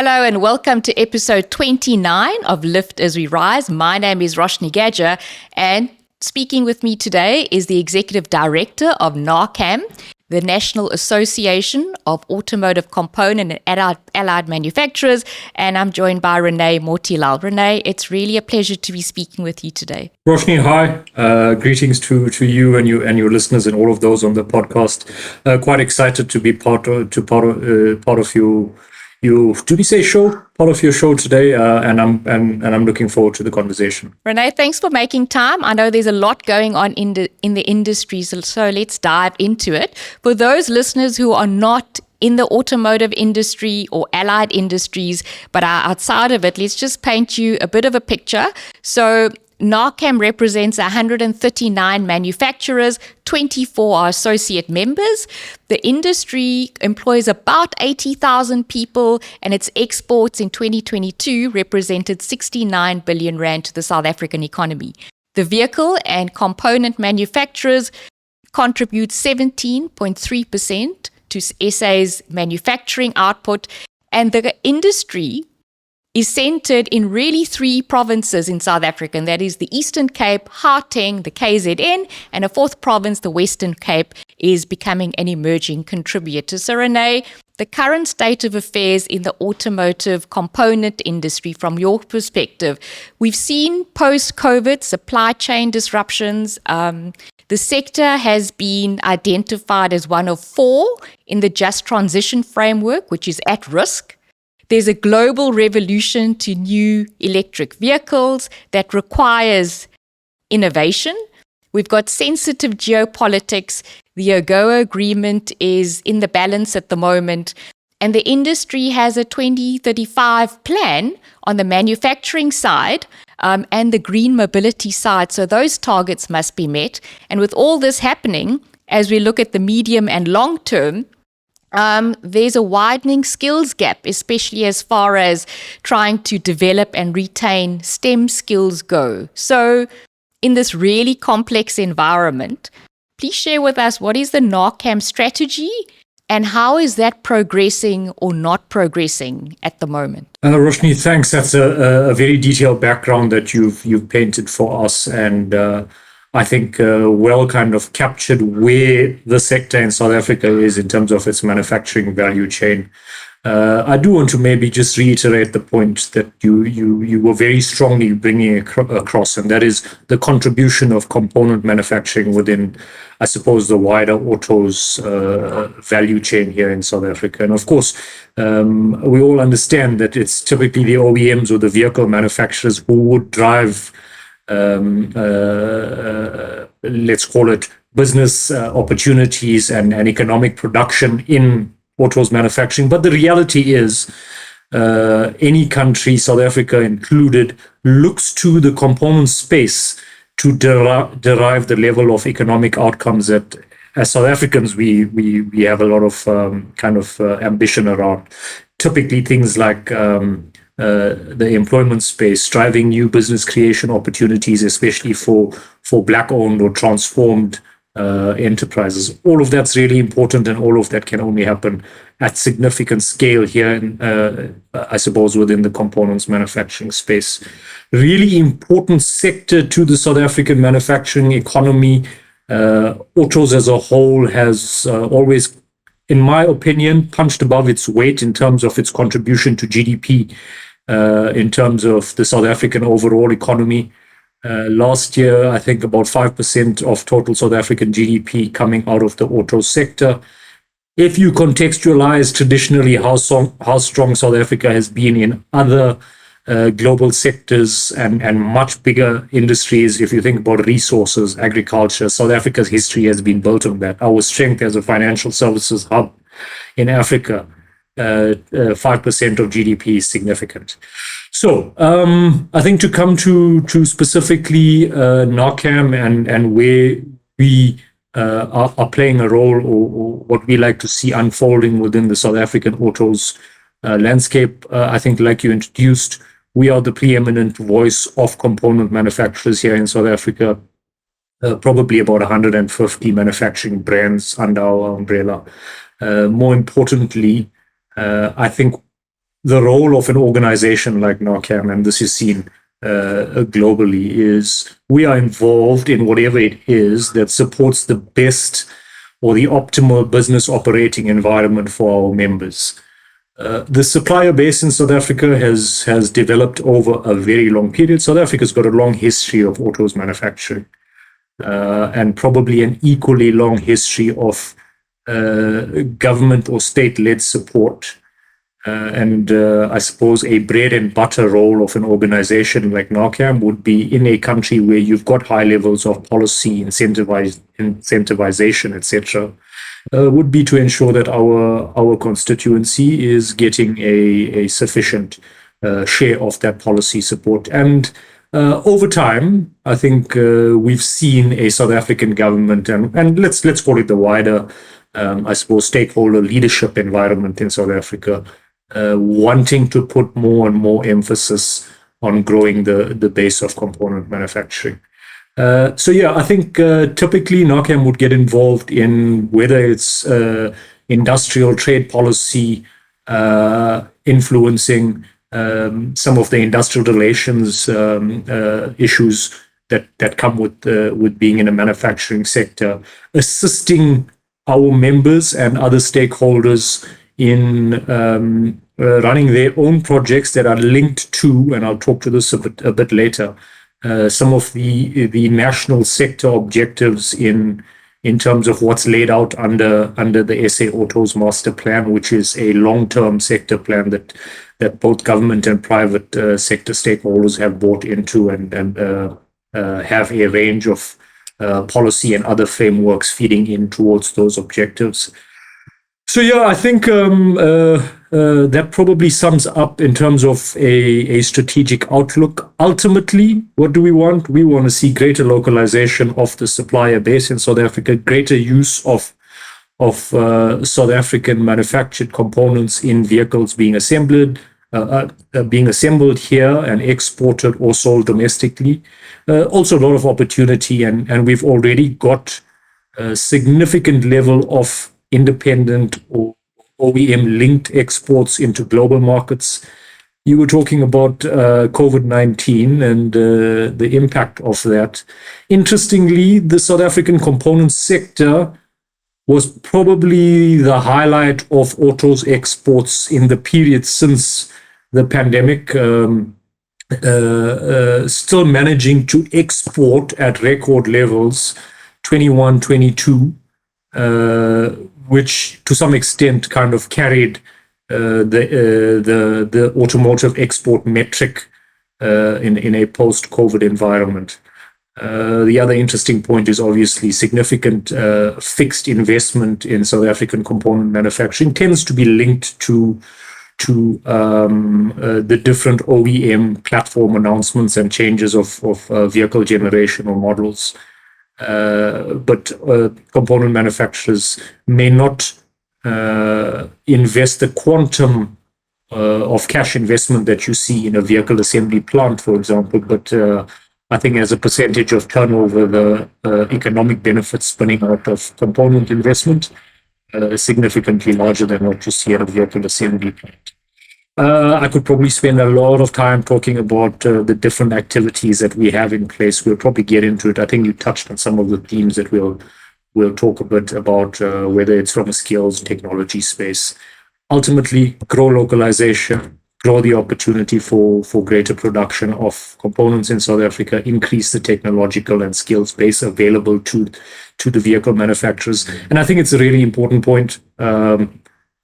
Hello and welcome to episode 29 of Lift as We Rise. My name is Roshni Gajjar, and speaking with me today is the Executive Director of NAACAM, the National Association of Automotive Component and Allied Manufacturers, and I'm joined by Renai Moothilal. Renai, it's really a pleasure to be speaking with you today. Roshni, hi. Greetings to you and your listeners and all of those on the podcast. Quite excited to be part of your show today, and I'm looking forward to the conversation. Renai, thanks for making time. I know there's a lot going on in the industry, so let's dive into it. For those listeners who are not in the automotive industry or allied industries, but are outside of it, let's just paint you a bit of a picture. So NAACAM represents 139 manufacturers, 24 are associate members. The industry employs about 80,000 people, and its exports in 2022 represented 69 billion rand to the South African economy. The vehicle and component manufacturers contribute 17.3% to SA's manufacturing output, and the industry is centered in really three provinces in South Africa, and that is the Eastern Cape, Gauteng, the KZN, and a fourth province, the Western Cape, is becoming an emerging contributor. So Renai, the current state of affairs in the automotive component industry from your perspective, we've seen post-COVID supply chain disruptions. The sector has been identified as one of 4 in the Just Transition Framework, which is at risk. There's a global revolution to new electric vehicles that requires innovation. We've got sensitive geopolitics. The AGOA agreement is in the balance at the moment. And the industry has a 2035 plan on the manufacturing side and the green mobility side. So those targets must be met. And with all this happening, as we look at the medium and long term, there's a widening skills gap, especially as far as trying to develop and retain STEM skills go. So in this really complex environment, please share with us, what is the NAACAM strategy and how is that progressing or not progressing at the moment? Roshni, thanks. That's a very detailed background that you've painted for us, and I think well kind of captured where the sector in South Africa is in terms of its manufacturing value chain. I do want to maybe just reiterate the point that you were very strongly bringing across, and that is the contribution of component manufacturing within, I suppose, the wider autos value chain here in South Africa. And of course, we all understand that it's typically the OEMs or the vehicle manufacturers who would drive let's call it business opportunities and economic production in autos manufacturing. But the reality is any country, South Africa included, looks to the component space to derive the level of economic outcomes that as South Africans we have a lot of ambition around. Typically things like the employment space, driving new business creation opportunities, especially for Black-owned or transformed enterprises. All of that's really important, and all of that can only happen at significant scale here, I suppose, within the components manufacturing space. Really important sector to the South African manufacturing economy. Autos as a whole has always, in my opinion, punched above its weight in terms of its contribution to GDP. In terms of the South African overall economy. Last year, I think about 5% of total South African GDP coming out of the auto sector. If you contextualize traditionally how strong South Africa has been in other global sectors and much bigger industries, if you think about resources, agriculture, South Africa's history has been built on that. Our strength as a financial services hub in Africa, 5% of GDP is significant. So I think to come to specifically NAACAM and where we are playing a role, or what we like to see unfolding within the South African autos landscape, I think like you introduced, we are the preeminent voice of component manufacturers here in South Africa. Probably about 150 manufacturing brands under our umbrella. More importantly, I think the role of an organization like NAACAM, and this is seen globally, is we are involved in whatever it is that supports the best or the optimal business operating environment for our members. The supplier base in South Africa has developed over a very long period. South Africa's got a long history of autos manufacturing, and probably an equally long history of government or state-led support. And I suppose a bread and butter role of an organization like NAACAM would be in a country where you've got high levels of policy, incentivization, etc., would be to ensure that our constituency is getting a sufficient share of that policy support. And over time, I think we've seen a South African government and let's call it the wider, I suppose, stakeholder leadership environment in South Africa, wanting to put more and more emphasis on growing the base of component manufacturing. So yeah, I think typically NAACAM would get involved in whether it's industrial trade policy, influencing some of the industrial relations issues that come with being in a manufacturing sector, assisting our members and other stakeholders in running their own projects that are linked to, and I'll talk to this a bit later, some of the national sector objectives in terms of what's laid out under the SA Autos Master Plan, which is a long-term sector plan that both government and private sector stakeholders have bought into and have a range of policy and other frameworks feeding in towards those objectives. So yeah, I think that probably sums up in terms of a strategic outlook. Ultimately, what do we want? We want to see greater localization of the supplier base in South Africa, greater use of South African manufactured components in vehicles being assembled here and exported or sold domestically. Also a lot of opportunity, and we've already got a significant level of independent or OEM-linked exports into global markets. You were talking about COVID-19 and the impact of that. Interestingly, the South African component sector was probably the highlight of autos exports in the period since the pandemic, still managing to export at record levels, 21, 22, which to some extent kind of carried the automotive export metric in a post-COVID environment. The other interesting point is obviously significant fixed investment in South African component manufacturing tends to be linked to the different OEM platform announcements and changes of vehicle generation or models. But component manufacturers may not invest the quantum of cash investment that you see in a vehicle assembly plant, for example. But I think as a percentage of turnover, the economic benefits spinning out of component investment is significantly larger than what you see at a vehicle assembly plant. I could probably spend a lot of time talking about the different activities that we have in place. We'll probably get into it. I think you touched on some of the themes that we'll talk a bit about, whether it's from a skills technology space. Ultimately, grow localization, grow the opportunity for greater production of components in South Africa, increase the technological and skills base available to the vehicle manufacturers. And I think it's a really important point.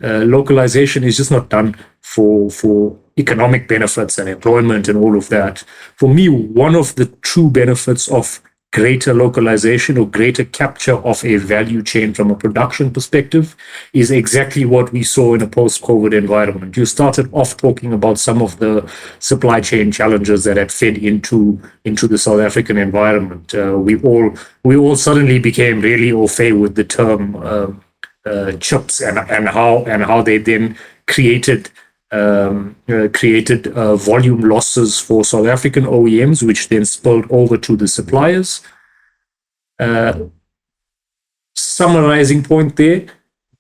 Localization is just not done for economic benefits and employment and all of that. For me, one of the true benefits of greater localization or greater capture of a value chain from a production perspective is exactly what we saw in a post-COVID environment. You started off talking about some of the supply chain challenges that had fed into the South African environment. We all suddenly became really au fait with the term chips and how they then created volume losses for South African OEMs, which then spilled over to the suppliers. Summarizing point there,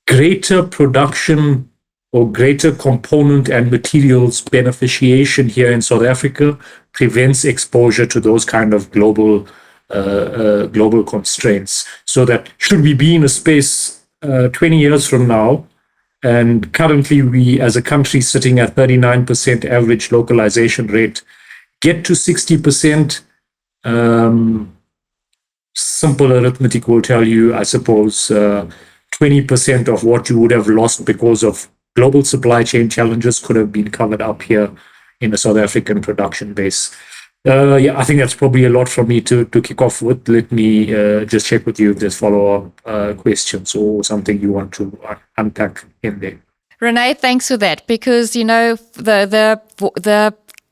greater production or greater component and materials beneficiation here in South Africa prevents exposure to those kind of global constraints. So that should we be in a space 20 years from now, and currently we as a country sitting at 39% average localization rate, get to 60%, simple arithmetic will tell you, I suppose, 20% of what you would have lost because of global supply chain challenges could have been covered up here in the South African production base. I think that's probably a lot for me to kick off with. Let me just check with you if there's follow-up questions or something you want to unpack in there. Renai, thanks for that, because, the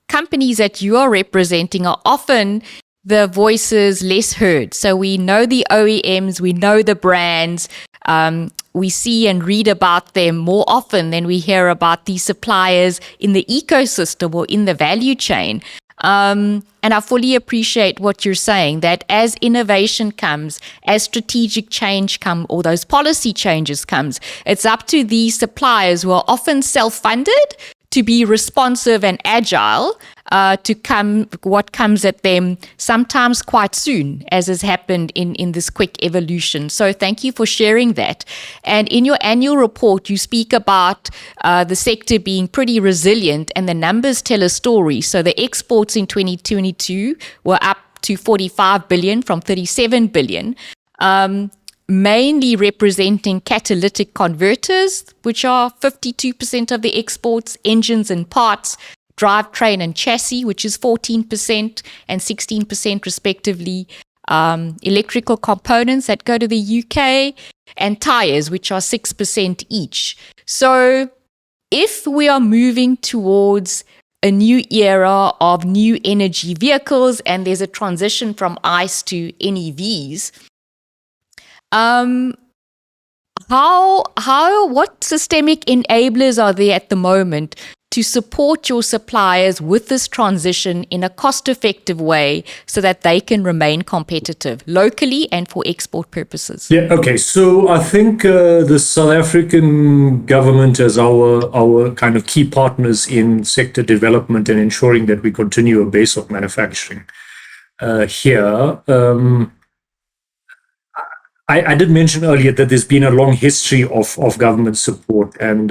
companies that you are representing are often the voices less heard. So we know the OEMs, we know the brands, we see and read about them more often than we hear about these suppliers in the ecosystem or in the value chain. And I fully appreciate what you're saying, that as innovation comes, as strategic change comes, or those policy changes comes, it's up to these suppliers who are often self-funded to be responsive and agile to what comes at them sometimes quite soon, as has happened in this quick evolution. So thank you for sharing that. And in your annual report, you speak about the sector being pretty resilient, and the numbers tell a story. So the exports in 2022 were up to 45 billion from 37 billion. Mainly representing catalytic converters, which are 52% of the exports, engines and parts, drivetrain and chassis, which is 14% and 16% respectively, electrical components that go to the UK, and tires, which are 6% each. So if we are moving towards a new era of new energy vehicles and there's a transition from ICE to NEVs, what systemic enablers are there at the moment to support your suppliers with this transition in a cost-effective way so that they can remain competitive locally and for export purposes? Yeah, okay. So I think the South African government as our kind of key partners in sector development and ensuring that we continue a base of manufacturing here. I did mention earlier that there's been a long history of government support, and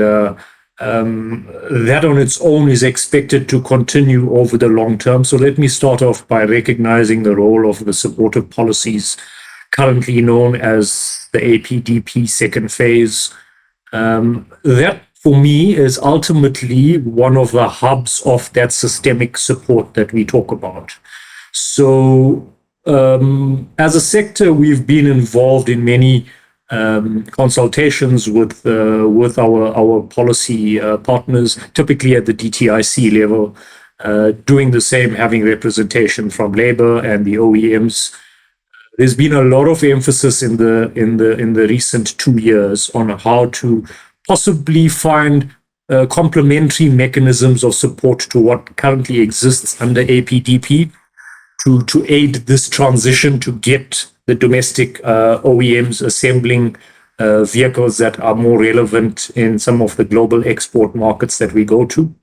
that on its own is expected to continue over the long term. So let me start off by recognizing the role of the supportive policies currently known as the APDP second phase. That, for me, is ultimately one of the hubs of that systemic support that we talk about. So as a sector, we've been involved in many consultations with our policy partners, typically at the DTIC level, doing the same, having representation from labor and the OEMs. There's been a lot of emphasis in the recent 2 years on how to possibly find complementary mechanisms of support to what currently exists under APDP, to aid this transition, to get the domestic OEMs assembling vehicles that are more relevant in some of the global export markets that we go to.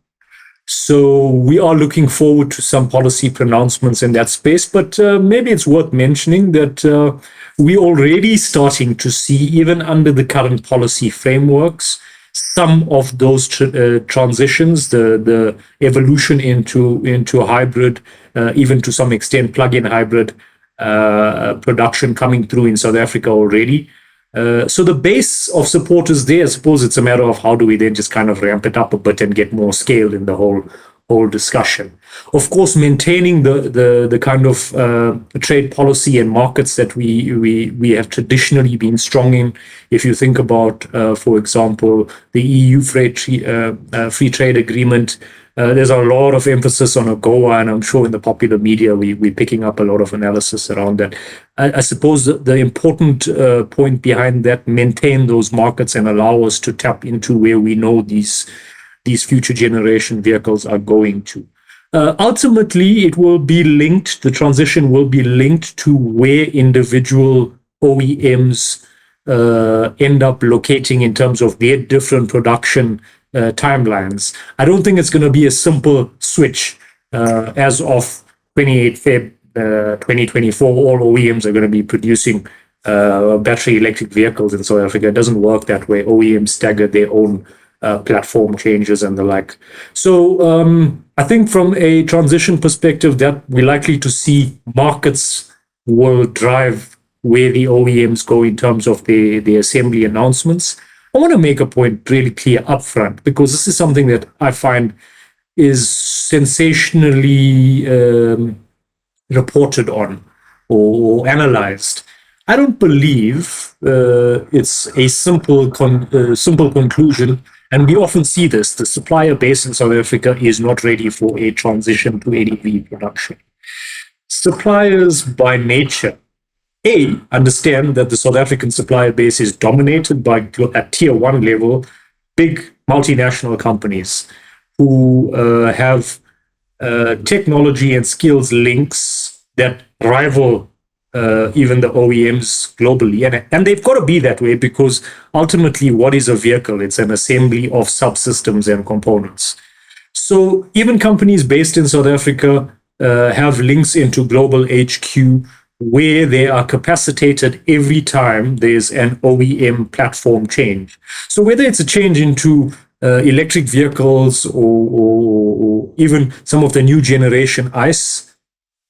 So we are looking forward to some policy pronouncements in that space, but maybe it's worth mentioning that we're already starting to see, even under the current policy frameworks, some of those transitions, the evolution into hybrid, even to some extent plug-in hybrid production coming through in South Africa already. So the base of support is there. I suppose it's a matter of how do we then just kind of ramp it up a bit and get more scale in the whole discussion. Of course, maintaining the kind of trade policy and markets that we have traditionally been strong in. If you think about, for example, the EU free trade agreement, there's a lot of emphasis on AGOA, and I'm sure in the popular media we're picking up a lot of analysis around that. I suppose the important point behind that, maintain those markets and allow us to tap into where we know these future generation vehicles are going to. Ultimately, it will be linked, the transition will be linked to where individual OEMs end up locating in terms of their different production timelines. I don't think it's going to be a simple switch as of 28 Feb 2024. All OEMs are going to be producing battery electric vehicles in South Africa. It doesn't work that way. OEMs stagger their own platform changes and the like. So I think from a transition perspective, that we're likely to see markets will drive where the OEMs go in terms of the assembly announcements. I want to make a point really clear upfront, because this is something that I find is sensationally reported on or analyzed. I don't believe it's a simple conclusion, and we often see this. The supplier base in South Africa is not ready for a transition to ADV production. Suppliers by nature, understand that the South African supplier base is dominated by, at tier one level, big multinational companies who have technology and skills links that rival even the OEMs globally. And they've got to be that way, because ultimately, what is a vehicle? It's an assembly of subsystems and components. So even companies based in South Africa have links into global HQ, where they are capacitated every time there's an OEM platform change. So whether it's a change into electric vehicles or even some of the new generation ICE,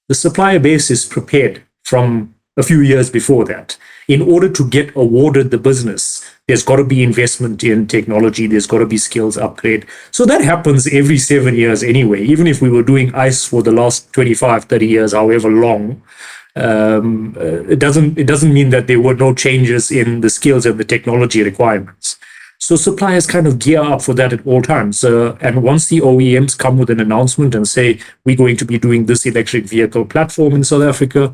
the supplier base is prepared from a few years before that. In order to get awarded the business, there's got to be investment in technology, there's got to be skills upgrade. So that happens every 7 years anyway. Even if we were doing ICE for the last 25, 30 years, however long, it doesn't mean that there were no changes in the skills and the technology requirements. So suppliers kind of gear up for that at all times. And once the OEMs come with an announcement and say, we're going to be doing this electric vehicle platform in South Africa,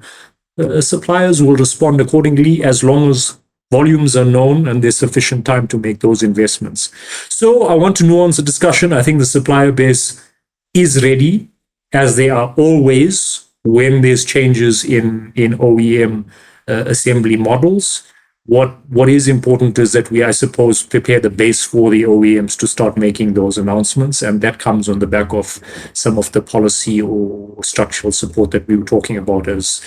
suppliers will respond accordingly, as long as volumes are known and there's sufficient time to make those investments. So I want to nuance the discussion. I think the supplier base is ready, as they are always when there's changes in OEM assembly models. What is important is that we, I suppose, prepare the base for the OEMs to start making those announcements, and that comes on the back of some of the policy or structural support that we were talking about as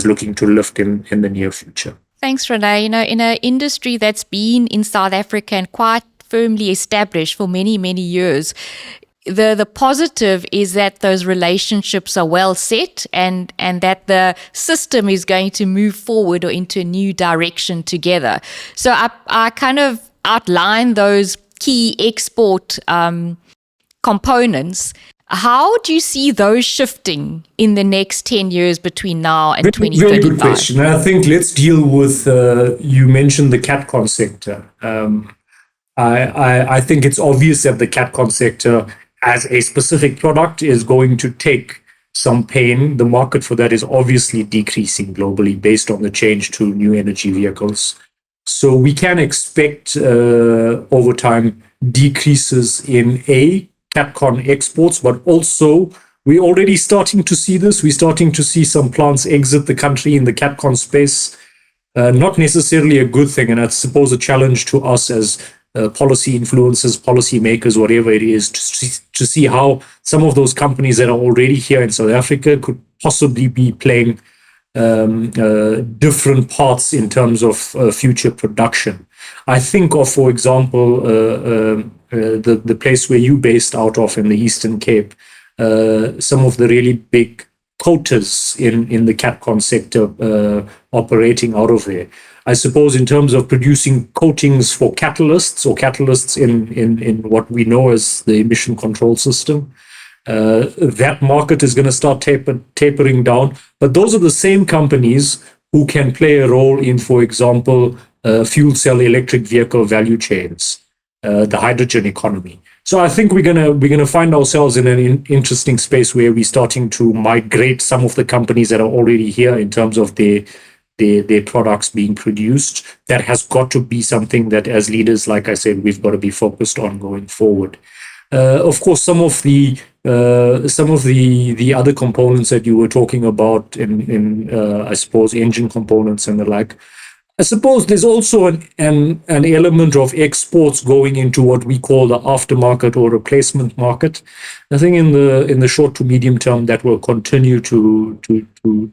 looking to lift in the near future. Thanks, Renai. In an industry that's been in South Africa and quite firmly established for many, many years, the positive is that those relationships are well set, and that the system is going to move forward or into a new direction together. So I kind of outlined those key export components. How do you see those shifting in the next 10 years between now and 2035? Very good question. I think let's deal with, you mentioned the CATCON sector. I think it's obvious that the CATCON sector as a specific product is going to take some pain. The market for that is obviously decreasing globally based on the change to new energy vehicles. So we can expect over time decreases in CATCON exports, but also we're already starting to see this. We're starting to see some plants exit the country in the CATCON space. Not necessarily a good thing, and I suppose a challenge to us as policy influencers, policy makers, whatever it is, to see how some of those companies that are already here in South Africa could possibly be playing different parts in terms of future production. I think of, for example, the place where you based out of in the Eastern Cape, some of the really big coaters in the CATCON sector operating out of there. I suppose in terms of producing coatings for catalysts or catalysts in what we know as the emission control system, that market is going to start tapering down. But those are the same companies who can play a role in, for example, fuel cell electric vehicle value chains, the hydrogen economy. So I think we're gonna find ourselves in an interesting space where we're starting to migrate some of the companies that are already here in terms of their products being produced. That has got to be something that, as leaders, like I said, we've got to be focused on going forward. Of course, some of the other components that you were talking about in I suppose engine components and the like, I suppose there's also an element of exports going into what we call the aftermarket or replacement market. I think in the short to medium term that will continue to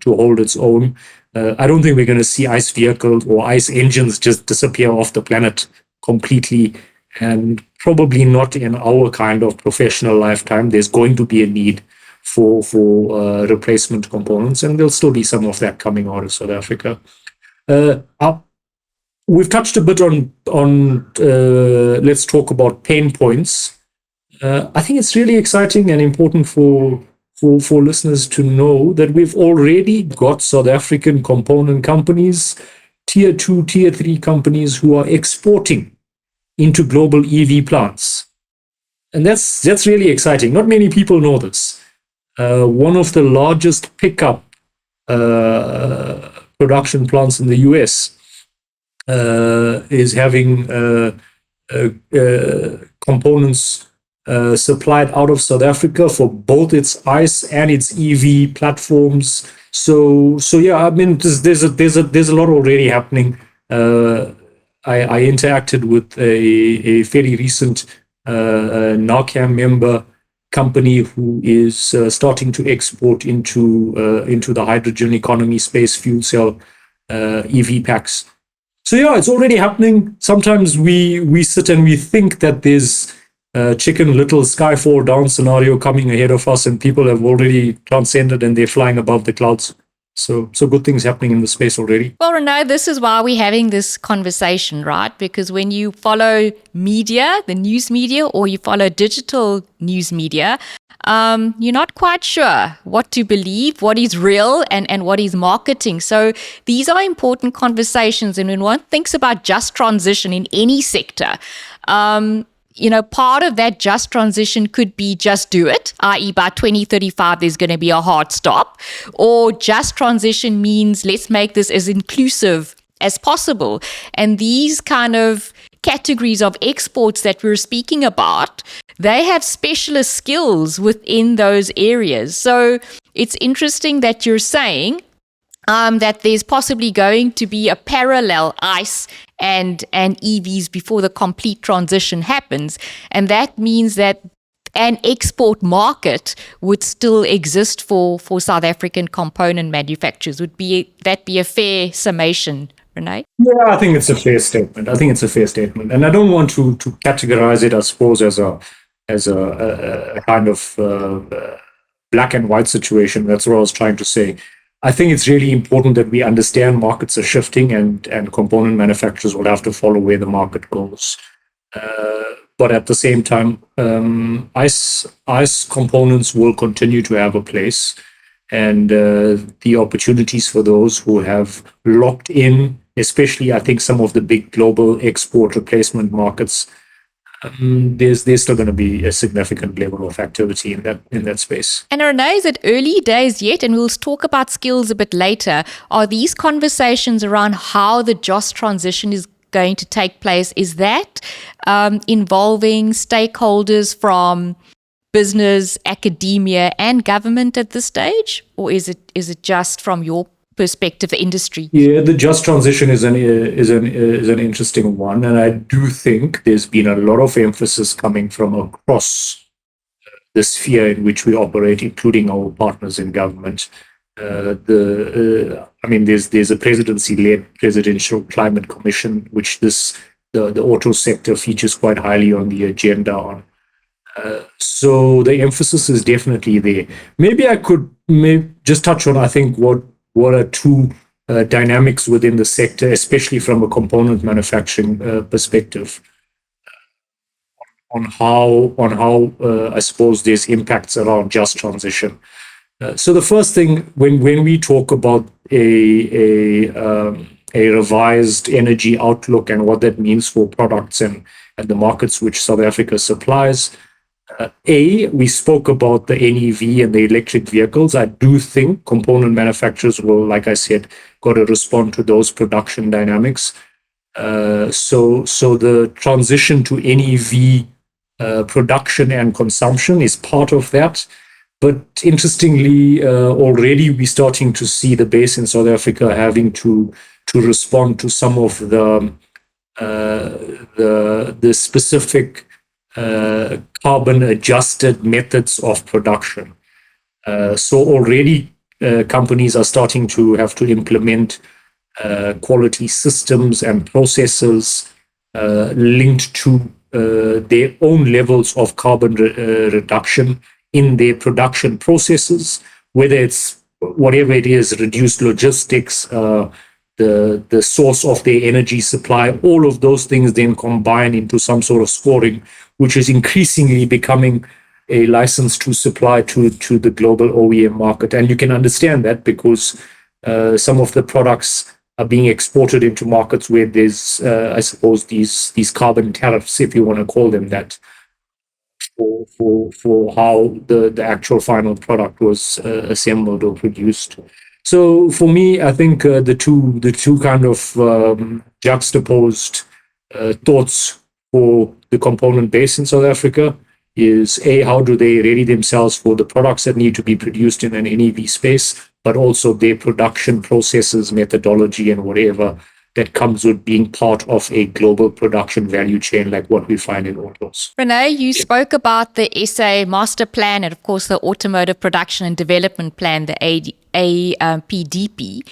hold its own. I don't think we're going to see ICE vehicles or ICE engines just disappear off the planet completely, and probably not in our kind of professional lifetime. There's going to be a need for replacement components, and there'll still be some of that coming out of South Africa. We've touched a bit on let's talk about pain points. I think it's really exciting and important for listeners to know that we've already got South African component companies, tier 2, tier 3 companies who are exporting into global EV plants. And that's really exciting. Not many people know this. One of the largest pickup production plants in the US is having components supplied out of South Africa for both its ICE and its EV platforms. So yeah, I mean, there's a lot already happening. I interacted with a fairly recent NAACAM member company who is starting to export into the hydrogen economy space, fuel cell EV packs. So yeah, it's already happening. Sometimes we sit and we think that there's Chicken Little sky fall down scenario coming ahead of us, and people have already transcended and they're flying above the clouds. So good things happening in the space already. Well, Renai, this is why we're having this conversation, right? Because when you follow media, the news media, or you follow digital news media, you're not quite sure what to believe, what is real and what is marketing. So these are important conversations. And when one thinks about just transition in any sector, part of that just transition could be just do it, i.e. by 2035, there's going to be a hard stop. Or just transition means let's make this as inclusive as possible. And these kind of categories of exports that we're speaking about, they have specialist skills within those areas. So it's interesting that you're saying that there's possibly going to be a parallel ICE and EVs before the complete transition happens. And that means that an export market would still exist for South African component manufacturers. Would that be a fair summation, Renai? Yeah, I think it's a fair statement. And I don't want to categorize it, I suppose, as a kind of black and white situation. That's what I was trying to say. I think it's really important that we understand markets are shifting, and component manufacturers will have to follow where the market goes. But at the same time, ICE components will continue to have a place, and the opportunities for those who have locked in, especially I think some of the big global export replacement markets, there's still going to be a significant level of activity in that space. And Renai, is it early days yet? And we'll talk about skills a bit later. Are these conversations around how the just transition is going to take place, is that involving stakeholders from business, academia, and government at this stage? Or is it just from your perspective, industry? Yeah, the just transition is an interesting one, and I do think there's been a lot of emphasis coming from across the sphere in which we operate, including our partners in government. There's a presidency-led presidential climate commission, which the auto sector features quite highly on the agenda on. So the emphasis is definitely there. Maybe I could just touch on, I think, what are two dynamics within the sector, especially from a component manufacturing perspective, on how I suppose there's impacts around just transition. So the first thing, when we talk about a revised energy outlook and what that means for products and the markets which South Africa supplies, we spoke about the NEV and the electric vehicles. I do think component manufacturers will, like I said, got to respond to those production dynamics. So the transition to NEV production and consumption is part of that. But interestingly, already we're starting to see the base in South Africa having to respond to some of the specific carbon adjusted methods of production. So already companies are starting to have to implement quality systems and processes linked to their own levels of carbon reduction in their production processes, whether it's whatever it is, reduced logistics, the source of their energy supply, all of those things then combine into some sort of scoring, which is increasingly becoming a license to supply to the global OEM market. And you can understand that because some of the products are being exported into markets where there's, I suppose, these carbon tariffs, if you want to call them that, for how the actual final product was assembled or produced. So for me, I think the two kind of juxtaposed thoughts for the component base in South Africa is A, how do they ready themselves for the products that need to be produced in an NEV space, but also their production processes, methodology, and whatever that comes with being part of a global production value chain like what we find in autos. Renai, you spoke about the SA Master Plan and, of course, the Automotive Production and Development Plan, the APDP.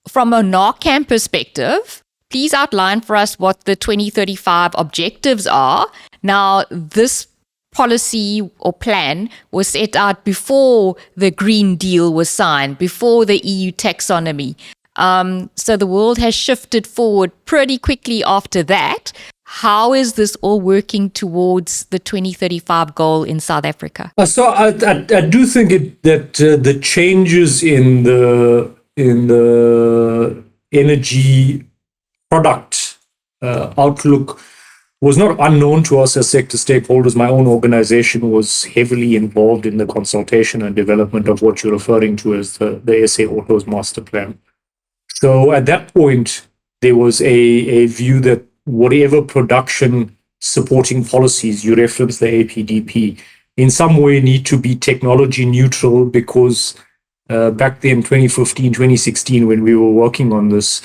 From a NAACAM perspective, please outline for us what the 2035 objectives are. Now, this policy or plan was set out before the Green Deal was signed, before the EU taxonomy. So the world has shifted forward pretty quickly after that. How is this all working towards the 2035 goal in South Africa? So I do think that the changes in the energy product outlook was not unknown to us as sector stakeholders. My own organization was heavily involved in the consultation and development of what you're referring to as the SA Autos Master Plan. So at that point, there was a view that whatever production supporting policies, you referenced the APDP, in some way need to be technology neutral because back then, 2015, 2016, when we were working on this,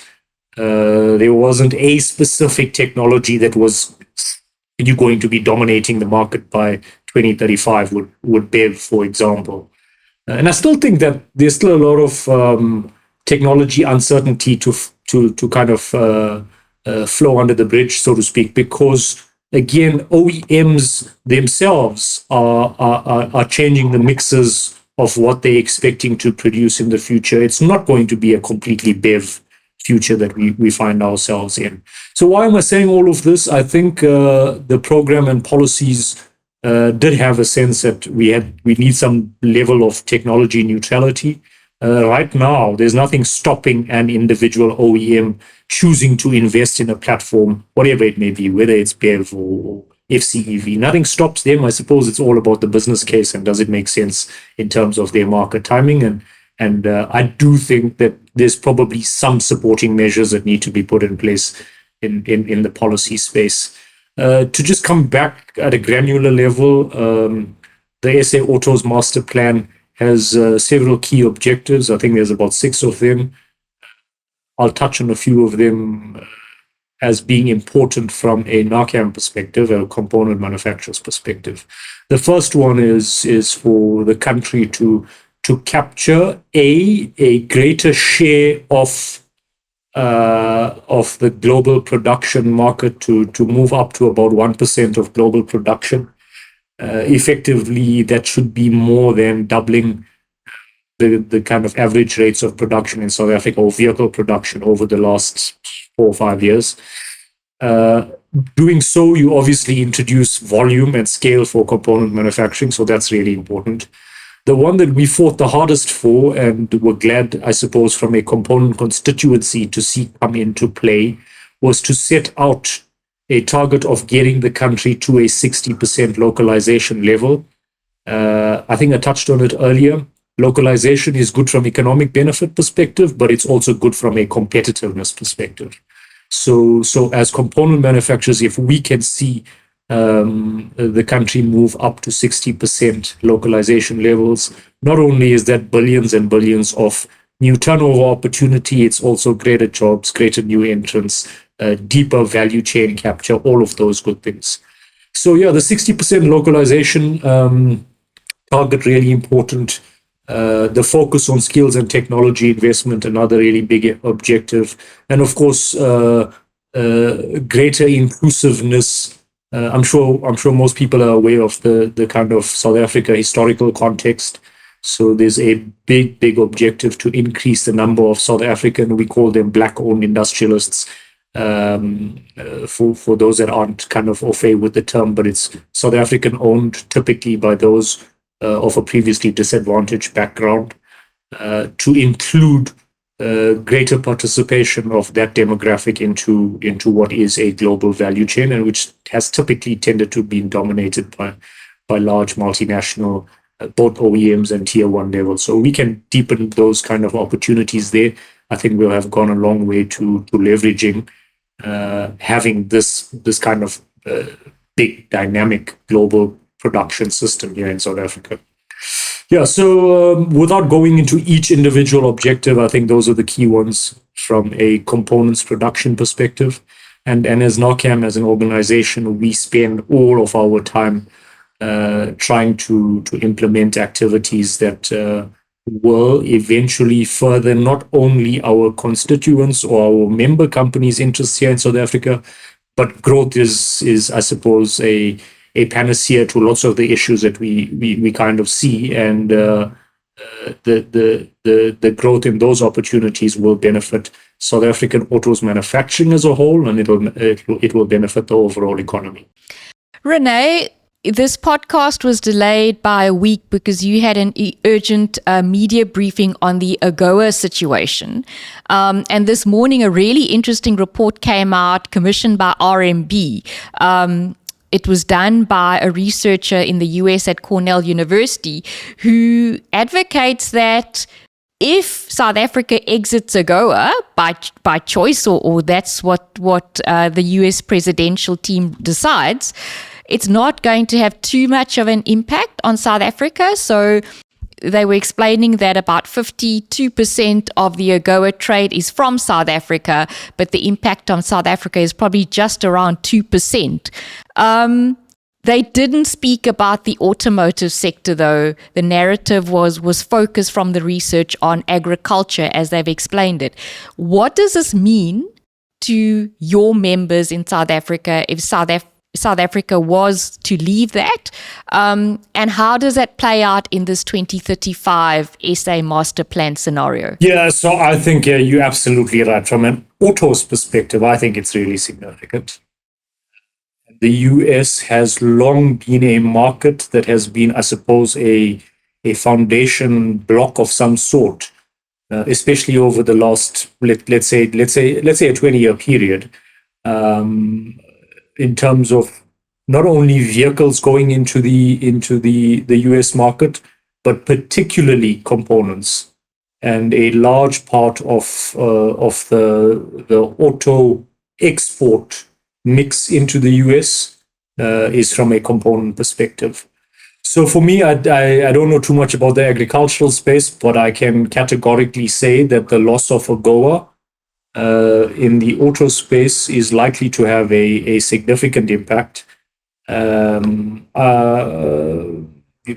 there wasn't a specific technology that was going to be dominating the market by 2035 would BEV, for example. And I still think that there's still a lot of technology uncertainty to kind of flow under the bridge, so to speak, because again, OEMs themselves are changing the mixes of what they're expecting to produce in the future. It's not going to be a completely BEV future that we find ourselves in. So why am I saying all of this? I think the program and policies did have a sense that we need some level of technology neutrality. Right now, there's nothing stopping an individual OEM choosing to invest in a platform, whatever it may be, whether it's BEV or FCEV. Nothing stops them. I suppose it's all about the business case and does it make sense in terms of their market timing. And I do think that there's probably some supporting measures that need to be put in place in the policy space. To just come back at a granular level, the SA Autos Master Plan has several key objectives. I think there's about 6 of them. I'll touch on a few of them as being important from a NAACAM perspective, a component manufacturer's perspective. The first one is for the country to capture a greater share of the global production market, to move up to about 1% of global production. Effectively, that should be more than doubling the kind of average rates of production in South Africa, or vehicle production, over the last 4 or 5 years. Doing so, you obviously introduce volume and scale for component manufacturing, so that's really important. The one that we fought the hardest for, and were glad, I suppose, from a component constituency to see come into play, was to set out a target of getting the country to a 60% localization level. I think I touched on it earlier. Localization is good from economic benefit perspective, but it's also good from a competitiveness perspective. So as component manufacturers, if we can see the country move up to 60% localization levels. Not only is that billions and billions of new turnover opportunity, it's also greater jobs, greater new entrants, deeper value chain capture, all of those good things. So yeah, the 60% localization target, really important. The focus on skills and technology investment, another really big objective. And of course, greater inclusiveness. I'm sure most people are aware of the kind of South Africa historical context. So there's a big objective to increase the number of South African, we call them black-owned industrialists. For those that aren't kind of au fait with the term, but it's South African owned, typically by those of a previously disadvantaged background, to include greater participation of that demographic into what is a global value chain, and which has typically tended to be dominated by large multinational, both OEMs and tier one level. So we can deepen those kind of opportunities there. I think we'll have gone a long way to leveraging having this kind of big dynamic global production system here in South Africa. Yeah, so without going into each individual objective, I think those are the key ones from a components production perspective. And as NAACAM, as an organization, we spend all of our time trying to implement activities that will eventually further not only our constituents or our member companies' interests here in South Africa, but growth is I suppose, a panacea to lots of the issues that we kind of see, and the growth in those opportunities will benefit South African autos manufacturing as a whole, and it will benefit the overall economy. Renai, this podcast was delayed by a week because you had an urgent media briefing on the AGOA situation. And this morning, a really interesting report came out commissioned by RMB. It was done by a researcher in the US at Cornell University who advocates that if South Africa exits AGOA by choice, or that's what the US presidential team decides, it's not going to have too much of an impact on South Africa. So they were explaining that about 52% of the AGOA trade is from South Africa, but the impact on South Africa is probably just around 2%. They didn't speak about the automotive sector, though. The narrative was focused from the research on agriculture, as they've explained it. What does this mean to your members in South Africa if South Africa was to leave that? And how does that play out in this 2035 SA master plan scenario? Yeah, so I think you're absolutely right. From an autos perspective, I think it's really significant. The US has long been a market that has been, I suppose, a foundation block of some sort, especially over the last, let's say a 20-year period. In terms of not only vehicles going into the US market, but particularly components. And a large part of the auto export mix into the US is from a component perspective. So for me, I don't know too much about the agricultural space, but I can categorically say that the loss of AGOA in the auto space is likely to have a significant impact. You're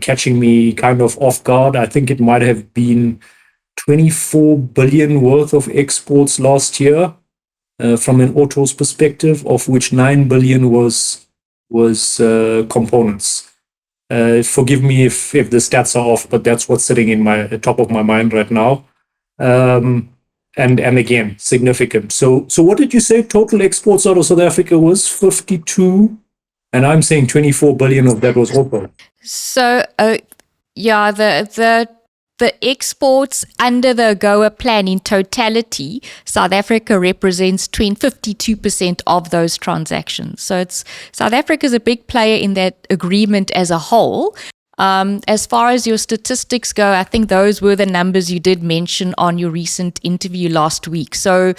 catching me kind of off guard. I think it might have been 24 billion worth of exports last year from an autos perspective, of which 9 billion was components. Forgive me if the stats are off, but that's what's sitting in my top of my mind right now. And again, significant. So what did you say total exports out of South Africa was? 52, and I'm saying 24 billion of that was auto. So yeah, the exports under the AGOA plan in totality, South Africa represents 52% of those transactions. So South Africa is a big player in that agreement as a whole. As far as your statistics go, I think those were the numbers you did mention on your recent interview last week. So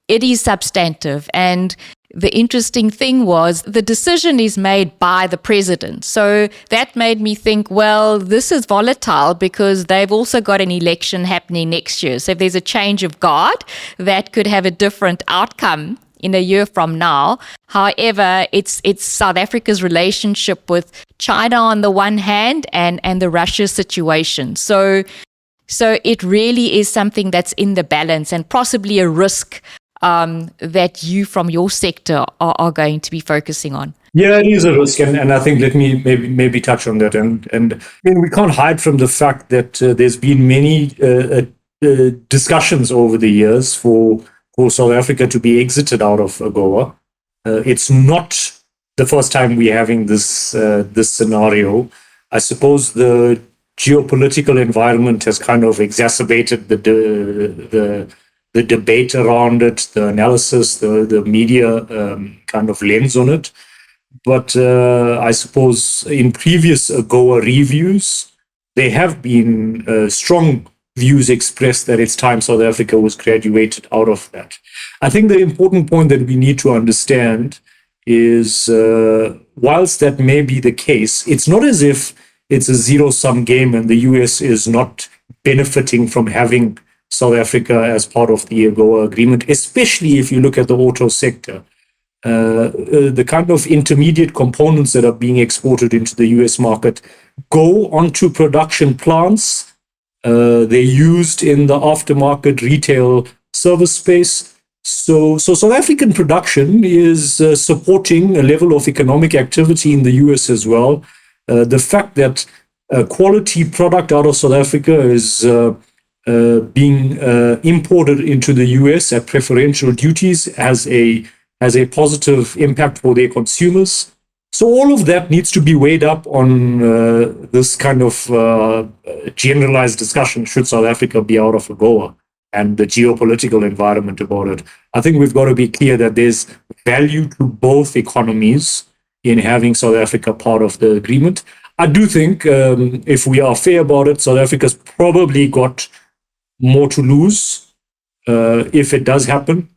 it is substantive. And the interesting thing was the decision is made by the president. So that made me think, well, this is volatile because they've also got an election happening next year. So if there's a change of guard, that could have a different outcome in a year from now. However, it's South Africa's relationship with China on the one hand and the Russia situation. So it really is something that's in the balance and possibly a risk that you from your sector are going to be focusing on. Yeah, it is a risk, and I think let me maybe touch on that. And I mean, we can't hide from the fact that there's been many discussions over the years for South Africa to be exited out of AGOA. It's not the first time we're having this scenario. I suppose the geopolitical environment has kind of exacerbated the debate around it, the analysis, the media kind of lens on it. But I suppose in previous AGOA reviews, there have been strong views expressed that it's time South Africa was graduated out of that. I think the important point that we need to understand is whilst that may be the case, it's not as if it's a zero-sum game and the US is not benefiting from having South Africa as part of the AGOA agreement, especially if you look at the auto sector. The kind of intermediate components that are being exported into the US market go onto production plants. They're used in the aftermarket retail service space. So South African production is supporting a level of economic activity in the US as well. The fact that quality product out of South Africa is being imported into the US at preferential duties has a positive impact for their consumers. So all of that needs to be weighed up on this kind of generalized discussion, should South Africa be out of AGOA, and the geopolitical environment about it. I think we've got to be clear that there's value to both economies in having South Africa part of the agreement. I do think if we are fair about it, South Africa's probably got more to lose if it does happen,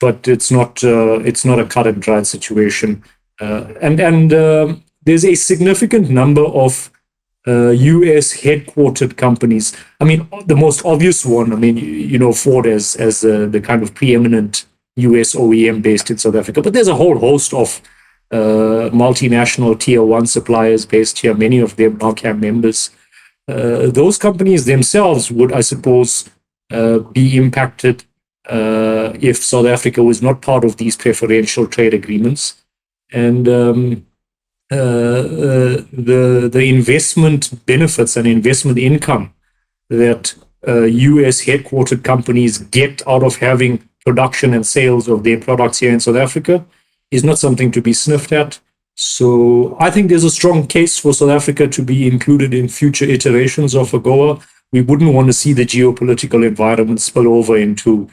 but it's not a cut and dried situation. And there's a significant number of US headquartered companies. I mean, the most obvious one, I mean, you know, Ford as the kind of preeminent US OEM based in South Africa, but there's a whole host of multinational tier one suppliers based here, many of them NAACAM members. Those companies themselves would, I suppose, be impacted if South Africa was not part of these preferential trade agreements. And the investment benefits and investment income that US headquartered companies get out of having production and sales of their products here in South Africa is not something to be sniffed at. So I think there's a strong case for South Africa to be included in future iterations of AGOA. We wouldn't want to see the geopolitical environment spill over into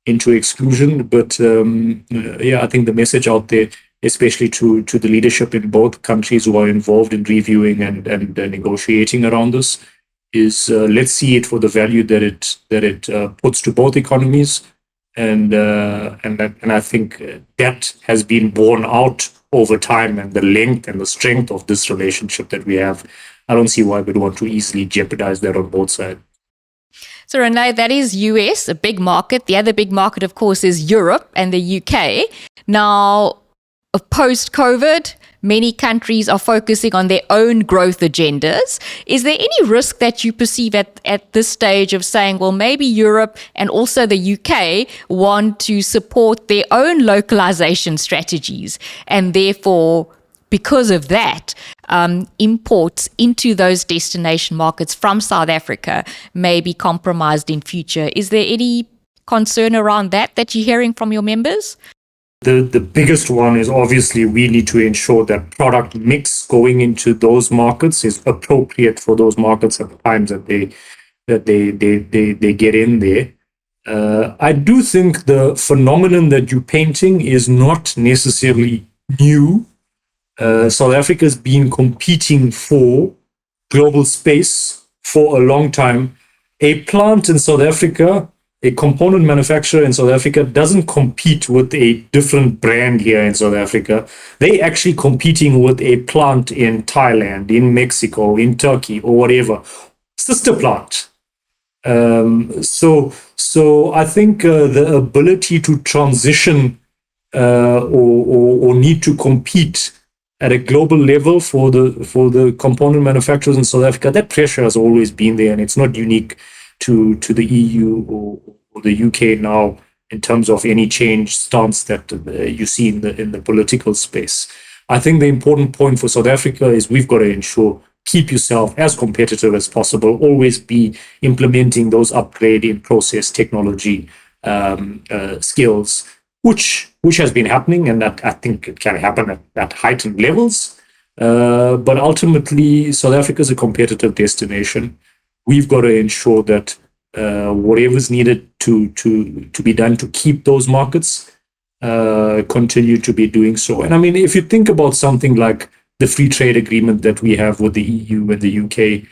exclusion. But yeah, I think the message out there, especially to the leadership in both countries who are involved in reviewing and negotiating around this, is let's see it for the value that it puts to both economies, and I think that has been borne out over time, and the length and the strength of this relationship that we have. I don't see why we'd want to easily jeopardize that on both sides. So Renai, that is US, a big market. The other big market, of course, is Europe and the UK. Now, post-COVID, many countries are focusing on their own growth agendas. Is there any risk that you perceive at this stage of saying, well, maybe Europe and also the UK want to support their own localization strategies, and therefore, because of that, imports into those destination markets from South Africa may be compromised in future? Is there any concern around that you're hearing from your members? The biggest one is obviously we need to ensure that product mix going into those markets is appropriate for those markets at the times that they get in there. I do think the phenomenon that you're painting is not necessarily new. South Africa's been competing for global space for a long time. A plant in South Africa a component manufacturer in South Africa doesn't compete with a different brand here in South Africa. They actually competing with a plant in Thailand, in Mexico, in Turkey, or whatever, sister plant. So I think the ability to transition or need to compete at a global level for the component manufacturers in South Africa, that pressure has always been there, and it's not unique to the EU or the UK now in terms of any change stance that you see in the political space. I think the important point for South Africa is we've got to ensure keep yourself as competitive as possible, always be implementing those upgrade in process technology skills, which has been happening, and that I think it can happen at heightened levels. But ultimately, South Africa is a competitive destination. We've got to ensure that whatever is needed to be done to keep those markets continue to be doing so. And I mean, if you think about something like the free trade agreement that we have with the EU and the UK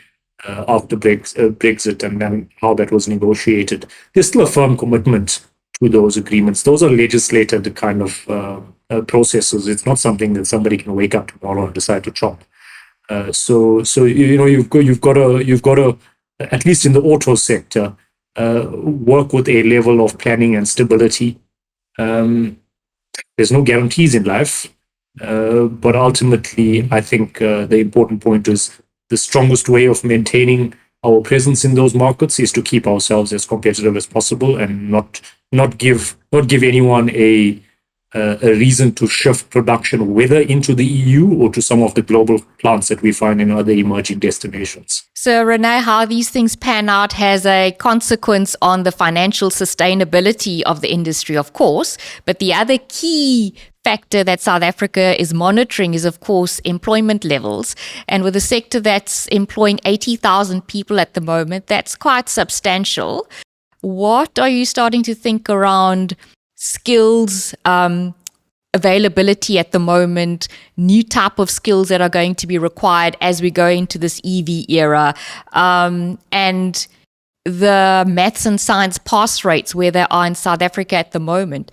after Brexit and then how that was negotiated, there's still a firm commitment to those agreements. Those are legislated kind of processes. It's not something that somebody can wake up tomorrow and decide to chop. So you've got to at least in the auto sector work with a level of planning and stability. There's no guarantees in life, but ultimately, I think the important point is the strongest way of maintaining our presence in those markets is to keep ourselves as competitive as possible and not give anyone a reason to shift production, whether into the EU or to some of the global plants that we find in other emerging destinations. So, Renai, how these things pan out has a consequence on the financial sustainability of the industry, of course. But the other key factor that South Africa is monitoring is, of course, employment levels. And with a sector that's employing 80,000 people at the moment, that's quite substantial. What are you starting to think around skills availability at the moment, new type of skills that are going to be required as we go into this EV era, and the maths and science pass rates where they are in South Africa at the moment?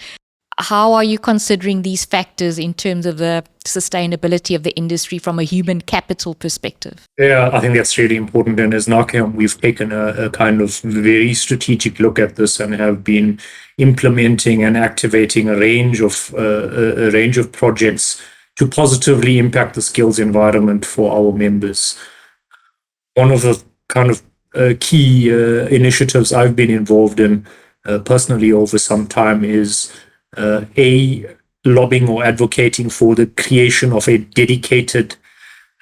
How are you considering these factors in terms of the sustainability of the industry from a human capital perspective? Yeah, I think that's really important. And as NAACAM, we've taken a kind of very strategic look at this and have been implementing and activating a range of projects to positively impact the skills environment for our members. One of the kind of key initiatives I've been involved in personally over some time is lobbying or advocating for the creation of a dedicated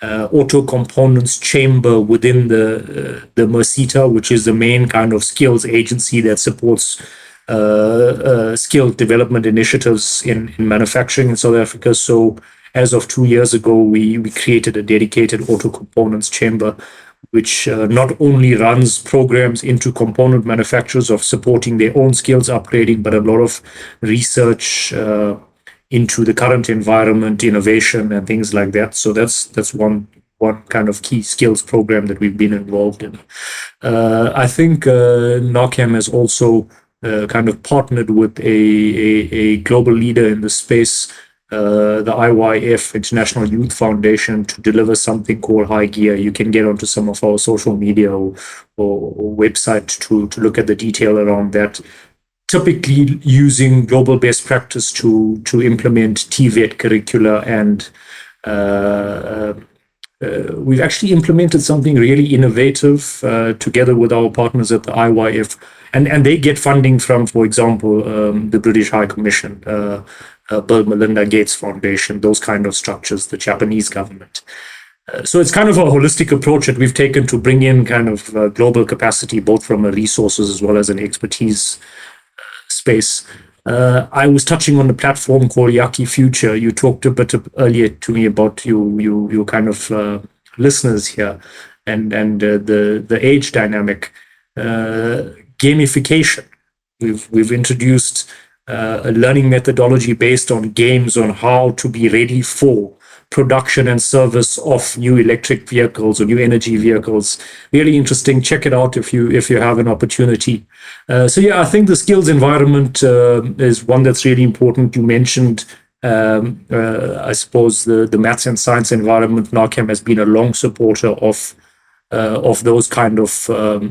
auto components chamber within the MERSITA, which is the main kind of skills agency that supports skill development initiatives in manufacturing in South Africa. So as of 2 years ago, we created a dedicated auto components chamber, which not only runs programs into component manufacturers of supporting their own skills upgrading, but a lot of research into the current environment, innovation, and things like that. So that's one kind of key skills program that we've been involved in. I think NAACAM has also kind of partnered with a global leader in the space, the IYF, International Youth Foundation, to deliver something called High Gear. You can get onto some of our social media or website to look at the detail around that. Typically using global best practice to implement TVET curricula, and we've actually implemented something really innovative together with our partners at the IYF, and they get funding from, for example, the British High Commission, Bill Melinda Gates Foundation, those kind of structures, the Japanese government. So it's kind of a holistic approach that we've taken to bring in kind of global capacity, both from a resources as well as an expertise space. I was touching on the platform called Yaki Future. You talked a bit earlier to me about your kind of listeners here, and the age dynamic, gamification. We've introduced a learning methodology based on games on how to be ready for production and service of new electric vehicles or new energy vehicles. Really interesting. Check it out if you have an opportunity. So yeah, I think the skills environment is one that's really important. You mentioned, I suppose, the maths and science environment. NAACAM has been a long supporter of those kind of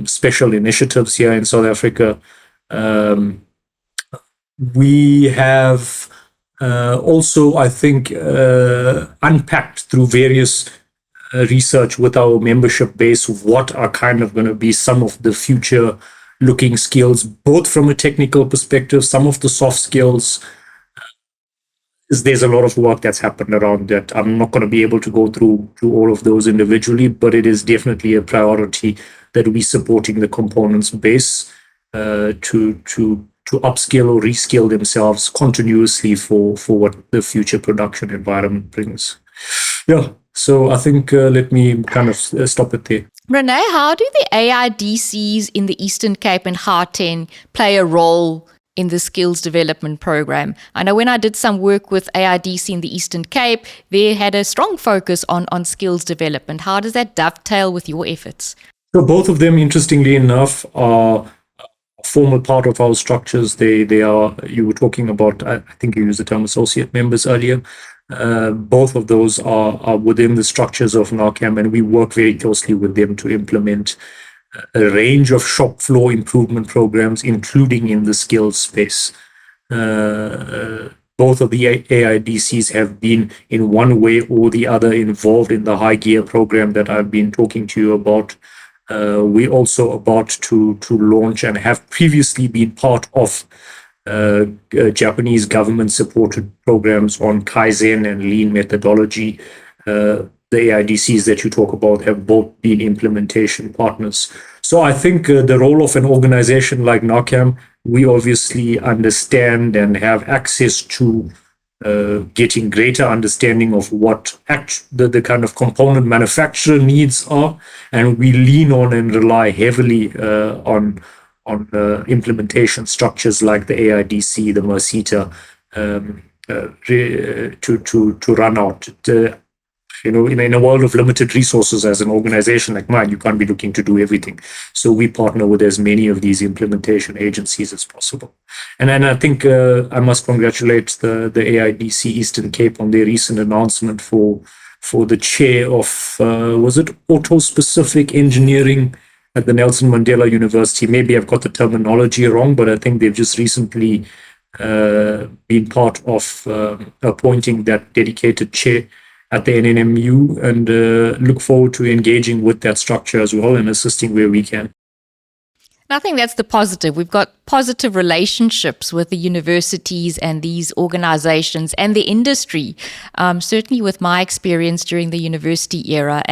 special initiatives here in South Africa. We have also, I think, unpacked through various research with our membership base what are kind of going to be some of the future looking skills, both from a technical perspective, some of the soft skills. There's a lot of work that's happened around that. I'm not going to be able to go through all of those individually, but it is definitely a priority that we're supporting the components base to upskill or reskill themselves continuously for what the future production environment brings. Yeah, so I think let me kind of stop it there. Renai, how do the AIDCs in the Eastern Cape and Gauteng play a role in the skills development program? I know when I did some work with AIDC in the Eastern Cape, they had a strong focus on skills development. How does that dovetail with your efforts? So both of them, interestingly enough, are a formal part of our structures. They are, you were talking about, I think you used the term associate members earlier. Both of those are within the structures of NAACAM, and we work very closely with them to implement a range of shop floor improvement programs, including in the skills space. Both of the AIDCs have been in one way or the other involved in the high gear program that I've been talking to you about. We're also about to launch and have previously been part of Japanese government supported programs on Kaizen and lean methodology. The AIDCs that you talk about have both been implementation partners. So I think the role of an organization like NAACAM, we obviously understand and have access to getting greater understanding of what the kind of component manufacturer needs are, and we lean on and rely heavily on implementation structures like the AIDC, the MERSITA, to run out. In a world of limited resources, as an organization like mine, you can't be looking to do everything. So we partner with as many of these implementation agencies as possible. And then I think I must congratulate the AIDC Eastern Cape on their recent announcement for the chair of, was it auto-specific engineering at the Nelson Mandela University? Maybe I've got the terminology wrong, but I think they've just recently been part of appointing that dedicated chair at the NNMU, and look forward to engaging with that structure as well and assisting where we can. I think that's the positive. We've got positive relationships with the universities and these organizations and the industry, certainly with my experience during the university era.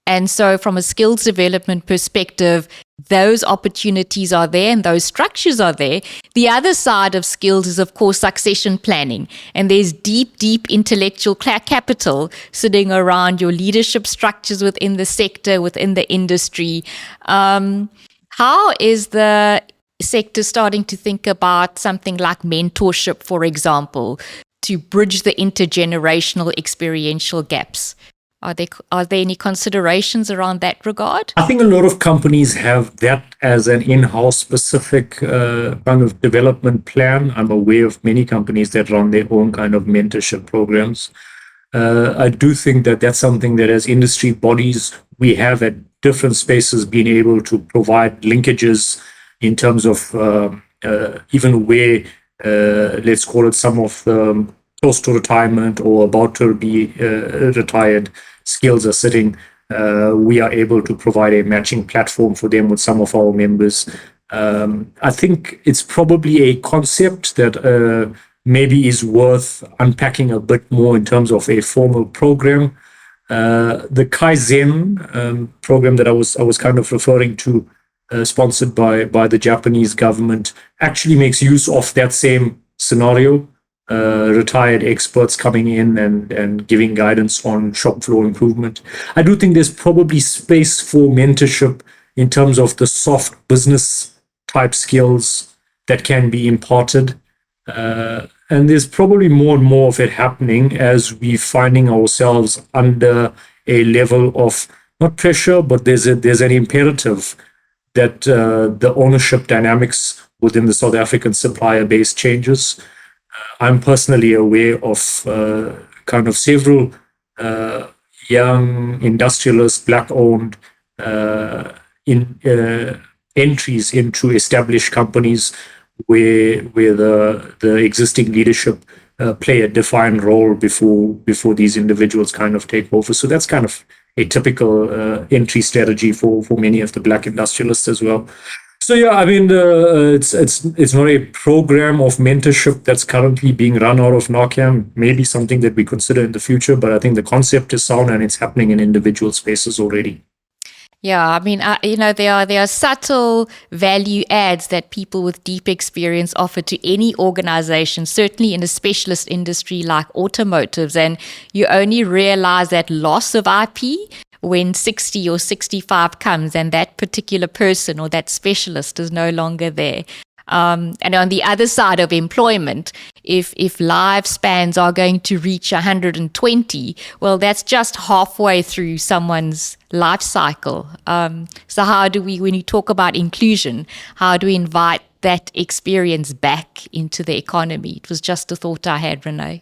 And so from a skills development perspective, those opportunities are there and those structures are there. The other side of skills is, of course, succession planning. And there's deep intellectual capital sitting around your leadership structures within the sector, within the industry. How is the sector starting to think about something like mentorship, for example, to bridge the intergenerational experiential gaps? Are there any considerations around that regard? I think a lot of companies have that as an in-house specific kind of development plan. I'm aware of many companies that run their own kind of mentorship programs. I do think that that's something that as industry bodies, we have at different spaces been able to provide linkages in terms of even where, let's call it, some of the close to retirement or about to be retired skills are sitting. We are able to provide a matching platform for them with some of our members. I think it's probably a concept that maybe is worth unpacking a bit more in terms of a formal program. The Kaizen program that I was kind of referring to, sponsored by the Japanese government, actually makes use of that same scenario. Retired experts coming in and giving guidance on shop floor improvement. I do think there's probably space for mentorship in terms of the soft business type skills that can be imparted. And there's probably more and more of it happening as we're finding ourselves under a level of not pressure, but there's an imperative that the ownership dynamics within the South African supplier base changes. I'm personally aware of kind of several young industrialists, black-owned, entries into established companies where the existing leadership play a defined role before these individuals kind of take over. So that's kind of a typical entry strategy for many of the black industrialists as well. So yeah, I mean, it's not a program of mentorship that's currently being run out of NAACAM. Maybe something that we consider in the future, but I think the concept is sound and it's happening in individual spaces already. Yeah, I mean, there are subtle value adds that people with deep experience offer to any organization, certainly in a specialist industry like automotives. And you only realize that loss of IP when 60 or 65 comes and that particular person or that specialist is no longer there. And on the other side of employment, if lifespans are going to reach 120, well, that's just halfway through someone's life cycle. So how do we, when you talk about inclusion, how do we invite that experience back into the economy? It was just a thought I had, Renai.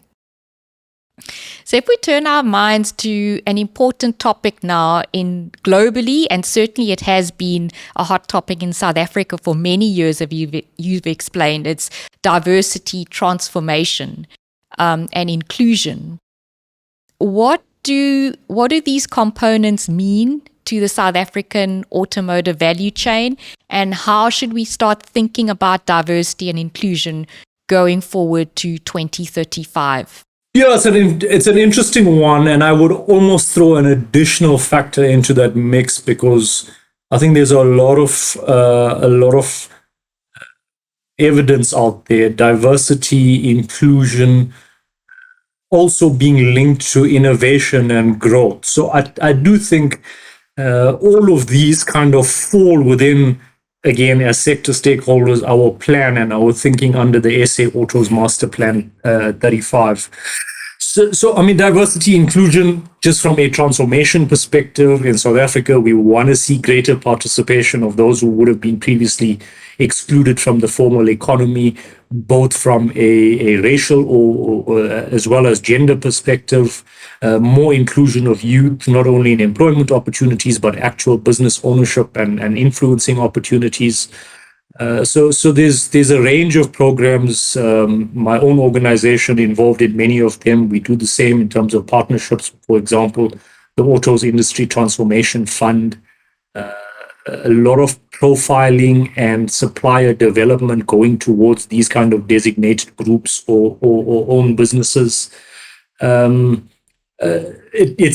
So if we turn our minds to an important topic now in globally, and certainly it has been a hot topic in South Africa for many years, as you've explained, it's diversity, transformation, and inclusion. What do these components mean to the South African automotive value chain, and how should we start thinking about diversity and inclusion going forward to 2035? Yeah, it's an interesting one, and I would almost throw an additional factor into that mix because I think there's a lot of evidence out there, diversity, inclusion, also being linked to innovation and growth. So I do think all of these kind of fall within, again, as sector stakeholders, our plan and our thinking under the SA Autos Master Plan 35. So, I mean, diversity, inclusion, just from a transformation perspective in South Africa, we want to see greater participation of those who would have been previously excluded from the formal economy, both from a racial or as well as gender perspective, more inclusion of youth, not only in employment opportunities, but actual business ownership and influencing opportunities. So there's a range of programs. My own organization involved in many of them. We do the same in terms of partnerships. For example, the Autos Industry Transformation Fund, a lot of profiling and supplier development going towards these kind of designated groups or own businesses. It's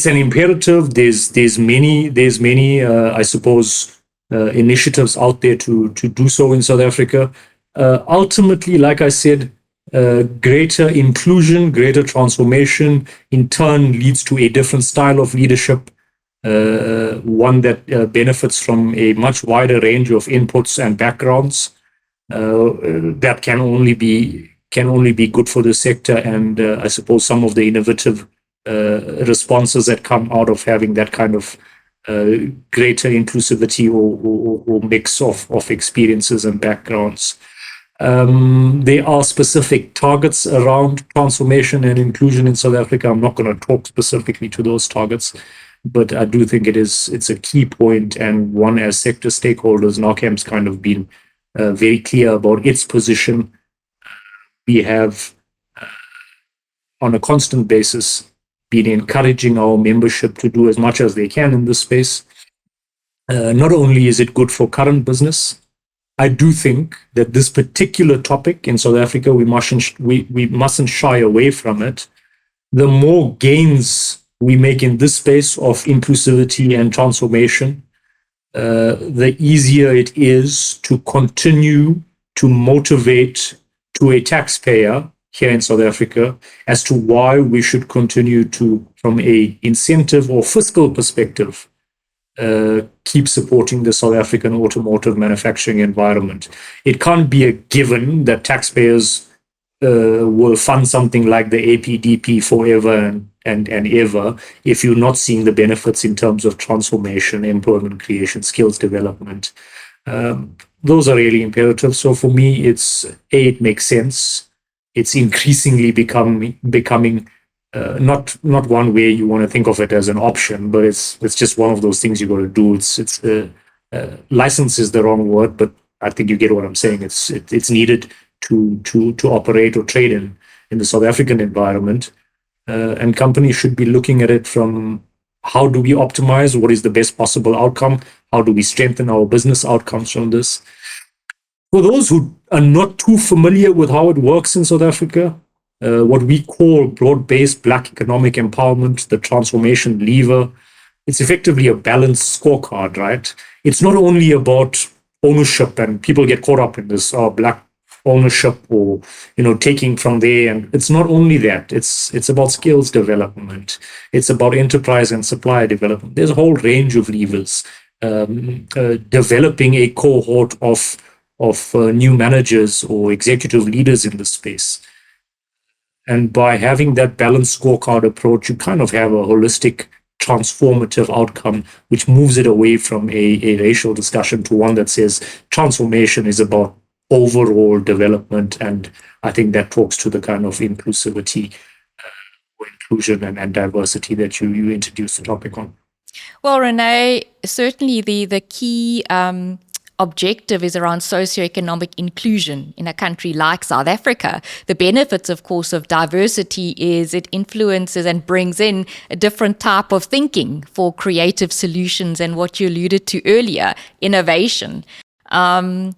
an imperative. There's many I suppose initiatives out there to do so in South Africa. Ultimately, like I said, greater inclusion, greater transformation in turn leads to a different style of leadership, one that benefits from a much wider range of inputs and backgrounds. That can only be good for the sector, and I suppose some of the innovative responses that come out of having that kind of greater inclusivity or mix of experiences and backgrounds. There are specific targets around transformation and inclusion in South Africa. I'm not going to talk specifically to those targets, but I do think it's a key point, and one as sector stakeholders, NAACAM's kind of been very clear about its position. We have, on a constant basis, been encouraging our membership to do as much as they can in this space. Not only is it good for current business, I do think that this particular topic in South Africa, we mustn't shy away from it. The more gains we make in this space of inclusivity and transformation, the easier it is to continue to motivate to a taxpayer here in South Africa as to why we should continue to, from a incentive or fiscal perspective, keep supporting the South African automotive manufacturing environment. It can't be a given that taxpayers will fund something like the APDP forever and ever if you're not seeing the benefits in terms of transformation, employment creation, skills development. Those are really imperative. So for me, it makes sense. It's increasingly becoming not one way you want to think of it as an option, but it's just one of those things you got to do. License is the wrong word, but I think you get what I'm saying. It's needed to operate or trade in the South African environment, and companies should be looking at it from how do we optimize, what is the best possible outcome, how do we strengthen our business outcomes from this. For those who are not too familiar with how it works in South Africa, what we call broad-based Black economic empowerment, the transformation lever, it's effectively a balanced scorecard, right? It's not only about ownership, and people get caught up in this Black ownership or taking from there, and it's not only that. It's about skills development. It's about enterprise and supplier development. There's a whole range of levers. Developing a cohort of new managers or executive leaders in the space. And by having that balanced scorecard approach, you kind of have a holistic, transformative outcome, which moves it away from a racial discussion to one that says transformation is about overall development. And I think that talks to the kind of inclusivity, or inclusion and diversity that you introduced the topic on. Well, Renai, certainly the key objective is around socioeconomic inclusion in a country like South Africa. The benefits, of course, of diversity is it influences and brings in a different type of thinking for creative solutions and what you alluded to earlier, innovation. And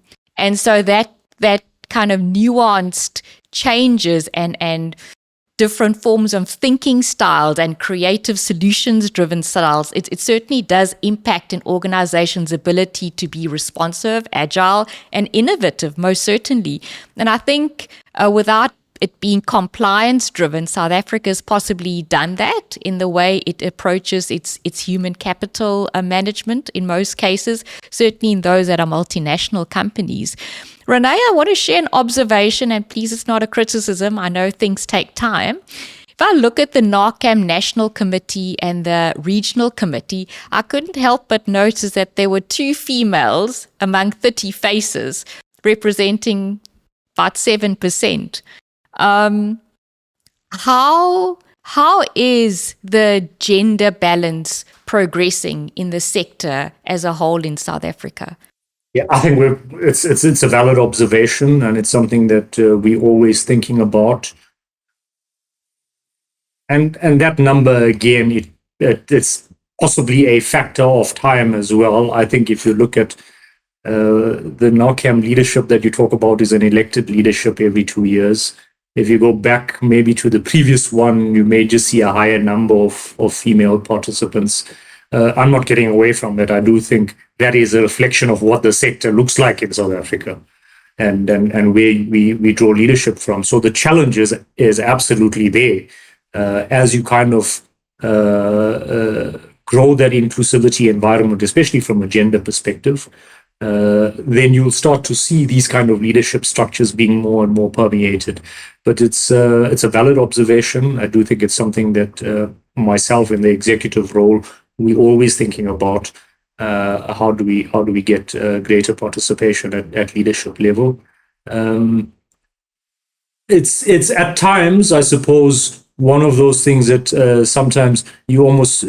so that kind of nuanced changes and different forms of thinking styles and creative solutions-driven styles, it certainly does impact an organization's ability to be responsive, agile, and innovative, most certainly. And I think without it being compliance-driven, South Africa has possibly done that in the way it approaches its human capital management in most cases, certainly in those that are multinational companies. Renai, I want to share an observation, and please, it's not a criticism. I know things take time. If I look at the NAACAM National Committee and the Regional Committee, I couldn't help but notice that there were 2 females among 30 faces, representing about 7%. How is the gender balance progressing in the sector as a whole in South Africa? Yeah, I think it's a valid observation, and it's something that we're always thinking about. And that number again, it's possibly a factor of time as well. I think if you look at the NAACAM leadership that you talk about is an elected leadership every 2 years. If you go back maybe to the previous one, you may just see a higher number of female participants. I'm not getting away from it. I do think that is a reflection of what the sector looks like in South Africa and where we draw leadership from. So the challenge is absolutely there. As you kind of grow that inclusivity environment, especially from a gender perspective, then you'll start to see these kind of leadership structures being more and more permeated. But it's a valid observation. I do think it's something that myself in the executive role, we're always thinking about how do we get greater participation at leadership level. It's at times, I suppose, one of those things that sometimes you almost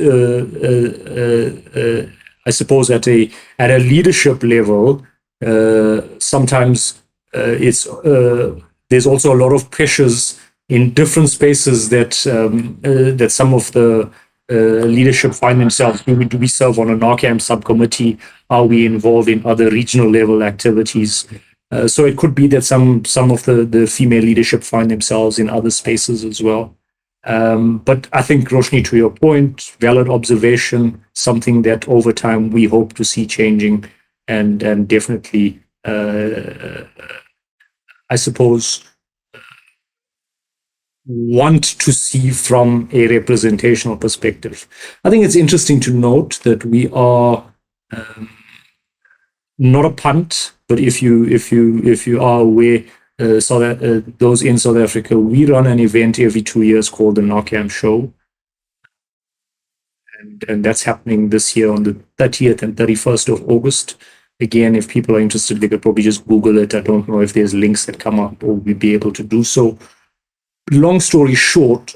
I suppose at a leadership level, sometimes there's also a lot of pressures in different spaces that some of the leadership find themselves. Do we serve on a NAACAM subcommittee? Are we involved in other regional level activities? So it could be that some of the female leadership find themselves in other spaces as well. But I think, Roshni, to your point, valid observation, something that over time we hope to see changing and definitely, I suppose, want to see from a representational perspective. I think it's interesting to note that we are not a punt, but if you are aware, those in South Africa, we run an event every 2 years called the NAACAM Show. And that's happening this year on the 30th and 31st of August. Again, if people are interested, they could probably just Google it. I don't know if there's links that come up or we'll be able to do so. Long story short,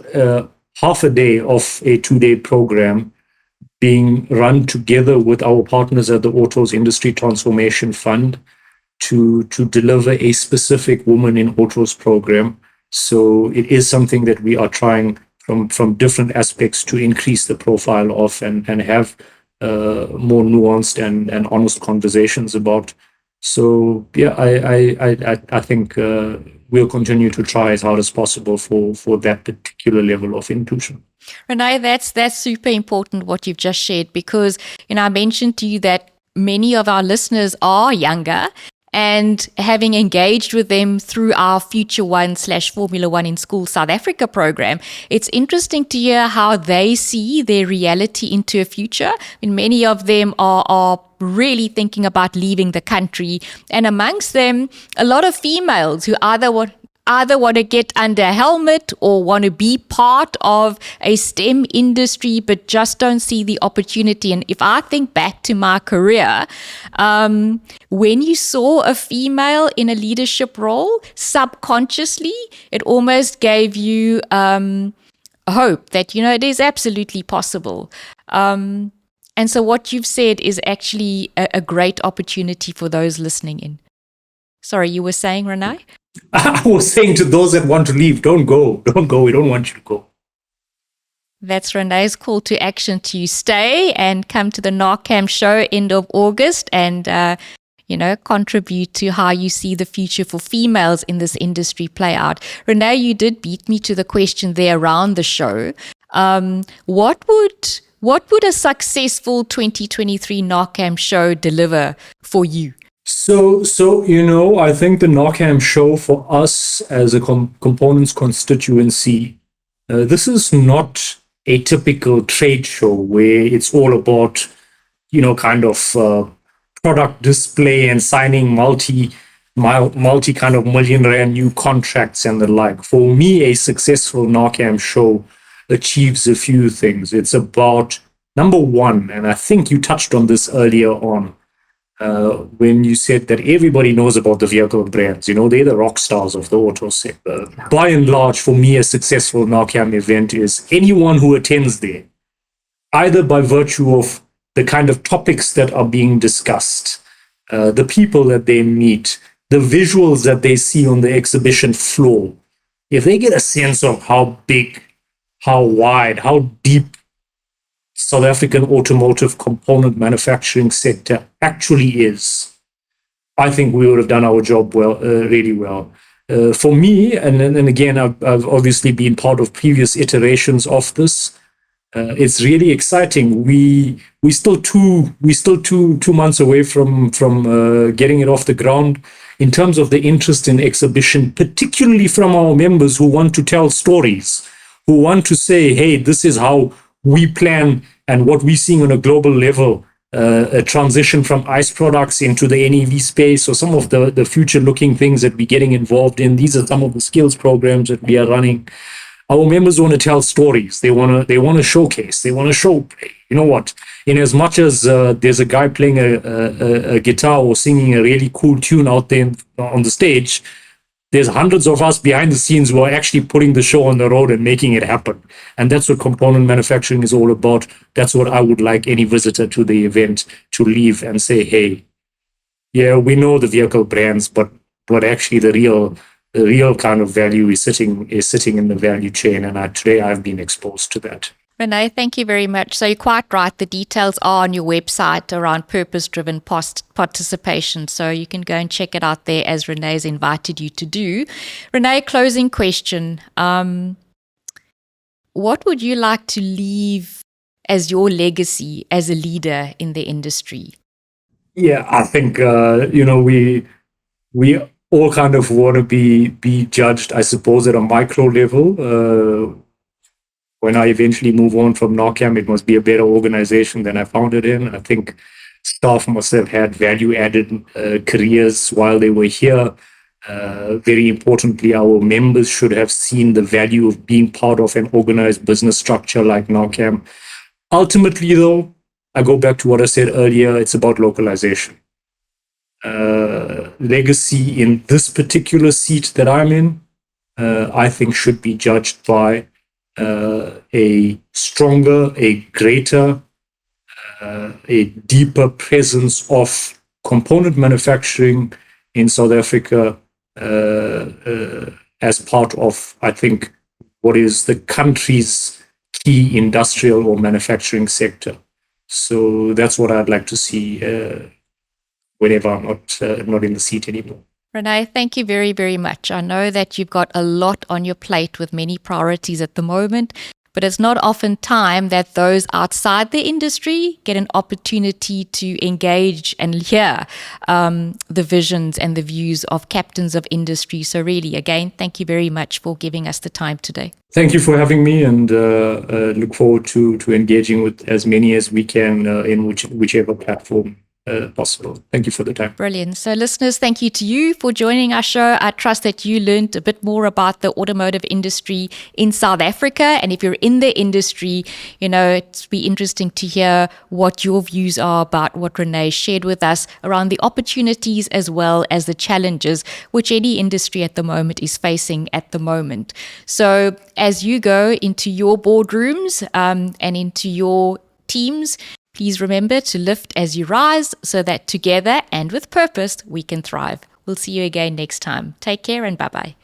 half a day of a 2-day program being run together with our partners at the Autos Industry Transformation Fund to deliver a specific Women in Autos program. So it is something that we are trying from different aspects to increase the profile of and have more nuanced and honest conversations about. So yeah, I think we'll continue to try as hard as possible for that particular level of inclusion. Renai, that's super important what you've just shared, because I mentioned to you that many of our listeners are younger, and having engaged with them through our Future One / Formula One in School South Africa program, it's interesting to hear how they see their reality into a future. Many of them are really thinking about leaving the country, and amongst them, a lot of females who either want to get under a helmet or want to be part of a STEM industry, but just don't see the opportunity. And if I think back to my career, when you saw a female in a leadership role, subconsciously, it almost gave you hope that, it is absolutely possible. And so what you've said is actually a great opportunity for those listening in. Sorry, you were saying, Renai? I was saying to those that want to leave, don't go. We don't want you to go. That's Renai's call to action to stay and come to the NAACAM show end of August and, contribute to how you see the future for females in this industry play out. Renai, you did beat me to the question there around the show. What would a successful 2023 NAACAM show deliver for you? So I think the NAACAM show for us as a components constituency, this is not a typical trade show where it's all about, product display and signing multi kind of million rand new contracts and the like. For me, a successful NAACAM show achieves a few things. It's about, number one, and I think you touched on this earlier on, when you said that everybody knows about the vehicle brands, they're the rock stars of the auto sector. By and large, for me, a successful NAACAM event is anyone who attends there, either by virtue of the kind of topics that are being discussed, the people that they meet, the visuals that they see on the exhibition floor. If they get a sense of how big, how wide, how deep South African automotive component manufacturing sector actually is, I think we would have done our job well, really well. For me, and again, I've obviously been part of previous iterations of this. It's really exciting. We still two months away from getting it off the ground in terms of the interest in exhibition, particularly from our members who want to tell stories, who want to say, hey, this is how we plan and what we're seeing on a global level, a transition from ICE products into the NEV space, or some of the future-looking things that we're getting involved in. These are some of the skills programs that we are running. Our members want to tell stories. They want to showcase. They want to show. You know what? In as much as there's a guy playing a guitar or singing a really cool tune out there on the stage, there's hundreds of us behind the scenes who are actually putting the show on the road and making it happen. And that's what component manufacturing is all about. That's what I would like any visitor to the event to leave and say, hey, yeah, we know the vehicle brands, but actually the real kind of value is sitting in the value chain. And today I've been exposed to that. Renai, thank you very much. So you're quite right. The details are on your website around purpose-driven participation. So you can go and check it out there as Renai's invited you to do. Renai, closing question. What would you like to leave as your legacy as a leader in the industry? Yeah, I think, we all kind of want to be judged, I suppose, at a micro level. When I eventually move on from NAACAM, it must be a better organization than I found it in. I think staff must have had value-added careers while they were here. Very importantly, our members should have seen the value of being part of an organized business structure like NAACAM. Ultimately, though, I go back to what I said earlier, it's about localization. Legacy in this particular seat that I'm in, I think should be judged by a stronger, a greater, a deeper presence of component manufacturing in South Africa as part of, I think, what is the country's key industrial or manufacturing sector. So that's what I'd like to see whenever I'm not in the seat anymore. Renai, thank you very, very much. I know that you've got a lot on your plate with many priorities at the moment, but it's not often time that those outside the industry get an opportunity to engage and hear the visions and the views of captains of industry. So really, again, thank you very much for giving us the time today. Thank you for having me, and look forward to engaging with as many as we can in whichever platform possible. Thank you for the time. Brilliant. So listeners, thank you to you for joining our show. I trust that you learned a bit more about the automotive industry in South Africa. And if you're in the industry, it'd be interesting to hear what your views are about what Renai shared with us around the opportunities as well as the challenges which any industry at the moment is facing at the moment. So as you go into your boardrooms and into your teams, please remember to lift as you rise so that together and with purpose, we can thrive. We'll see you again next time. Take care and bye-bye.